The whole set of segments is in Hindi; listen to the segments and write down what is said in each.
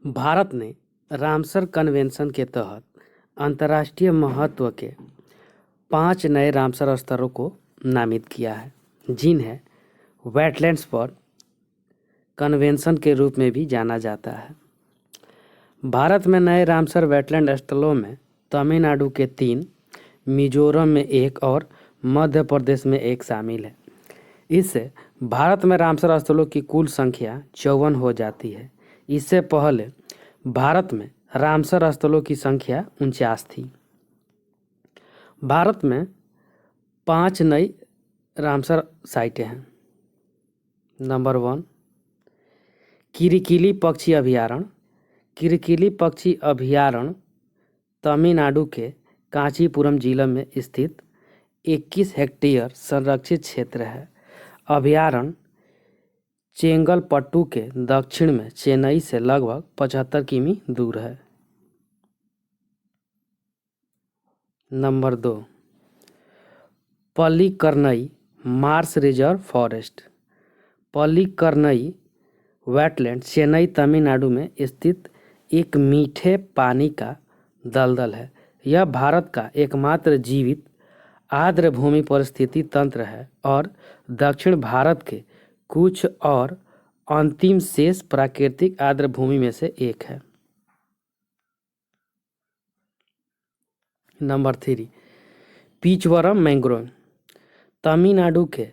भारत ने रामसर कन्वेंशन के तहत अंतर्राष्ट्रीय महत्व के 5 नए रामसर स्थलों को नामित किया है, जिन्हें वेटलैंड्स पर कन्वेंशन के रूप में भी जाना जाता है। भारत में नए रामसर वेटलैंड स्थलों में तमिलनाडु के 3, मिजोरम में 1 और मध्य प्रदेश में 1 शामिल है। इससे भारत में रामसर स्थलों की कुल संख्या 54 हो जाती है। इससे पहले भारत में रामसर स्थलों की संख्या 49 थी। भारत में 5 नई रामसर साइटें हैं। नंबर 1, किरिकिली पक्षी अभयारण्य। किरिकिली पक्षी अभयारण्य तमिलनाडु के कांचीपुरम जिला में स्थित 21 हेक्टेयर संरक्षित क्षेत्र है। अभयारण्य चेंगलपट्टू के दक्षिण में चेन्नई से लगभग 75 किमी दूर है। Number 2, Pallikaranai Marsh reserve forest. Pallikaranai wetland Chennai Tamil Nadu में स्थित एक मीठे पानी का दलदल है। यह भारत का एकमात्र जीवित आर्द्र भूमि परिस्थिति तंत्र है और दक्षिण भारत के कुछ और अंतिम शेष प्राकृतिक आर्द्र भूमि में से एक है। Number 3, पीचवरम mangrove. तमिलनाडु के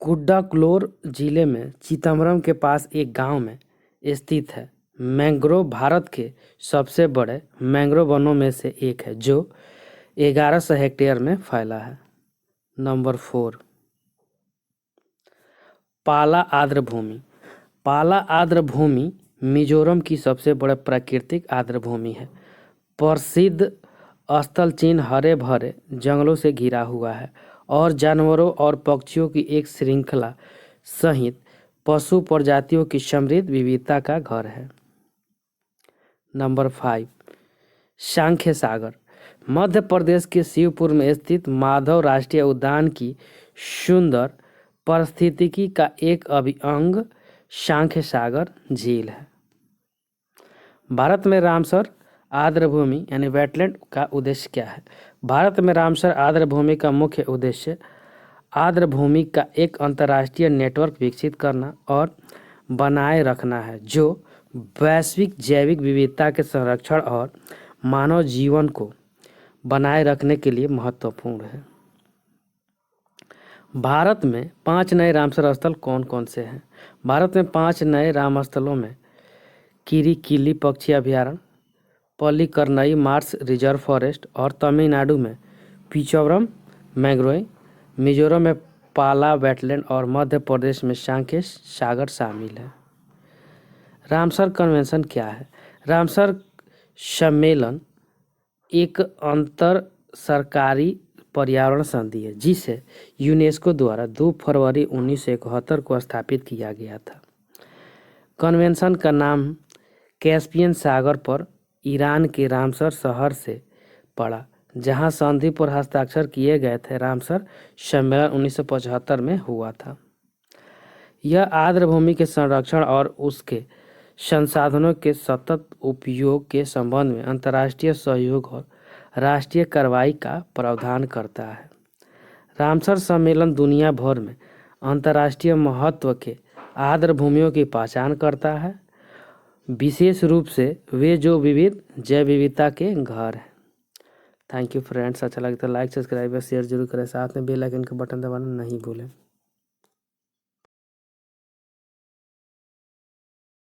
कुड्डाक्लोर जिले में चिदम्बरम के पास एक गांव में स्थित है। मैंग्रोव भारत के सबसे बड़े मैंग्रोव वनों में से एक है, जो 1100 हेक्टेयर में फैला है। नंबर 4, पाला आर्द्र भूमि। पाला आर्द्र भूमि मिजोरम की सबसे बड़े प्राकृतिक आर्द्र भूमि है। प्रसिद्ध स्थल चिन्ह हरे भरे जंगलों से घिरा हुआ है और जानवरों और पक्षियों की एक श्रृंखला सहित पशु प्रजातियों की समृद्ध विविधता का घर है। नंबर 5, सांख्य सागर। मध्य प्रदेश के शिवपुर में स्थित माधव राष्ट्रीय उद्यान की सुंदर पारिस्थितिकी का एक अभिअंग सांख्य सागर झील है। भारत में रामसर आर्द्र भूमि यानी वेटलैंड का उद्देश्य क्या है? भारत में रामसर आर्द्र भूमि का मुख्य उद्देश्य आर्द्र भूमि का एक अंतर्राष्ट्रीय नेटवर्क विकसित करना और बनाए रखना है, जो वैश्विक जैविक विविधता के संरक्षण और मानव जीवन को बनाए रखने के लिए महत्वपूर्ण है। भारत में 5 नए रामसर स्थल कौन कौन से हैं? भारत में 5 नए राम स्थलों में किरिकिली पक्षी अभयारण्य, पल्लीकरनई मार्श रिजर्व फॉरेस्ट और तमिलनाडु में पीचवरम मैंग्रोव, मिजोरम में पाला वेटलैंड और मध्य प्रदेश में सांख्य सागर शामिल है। रामसर कन्वेंशन क्या है? रामसर सम्मेलन एक अंतर सरकारी पर्यावरण संधि है, जिसे यूनेस्को द्वारा 2 फरवरी 1971 को स्थापित किया गया था। कन्वेंशन का नाम कैस्पियन सागर पर ईरान के रामसर शहर से पड़ा, जहां संधि पर हस्ताक्षर किए गए थे। रामसर सम्मेलन 1975 में हुआ था। यह आर्द्र भूमि के संरक्षण और उसके संसाधनों के सतत उपयोग के संबंध में अंतर्राष्ट्रीय सहयोग और राष्ट्रीय कार्रवाई का प्रावधान करता है। रामसर सम्मेलन दुनिया भर में अंतर्राष्ट्रीय महत्व के आर्द्र भूमियों की पहचान करता है, विशेष रूप से वे जो विविध जैव विविधता के घर हैं। Thank you friends. अच्छा लगे तो लाइक, सब्सक्राइब और शेयर जरूर करें। साथ में बेल आइकन का बटन दबाना नहीं भूलें।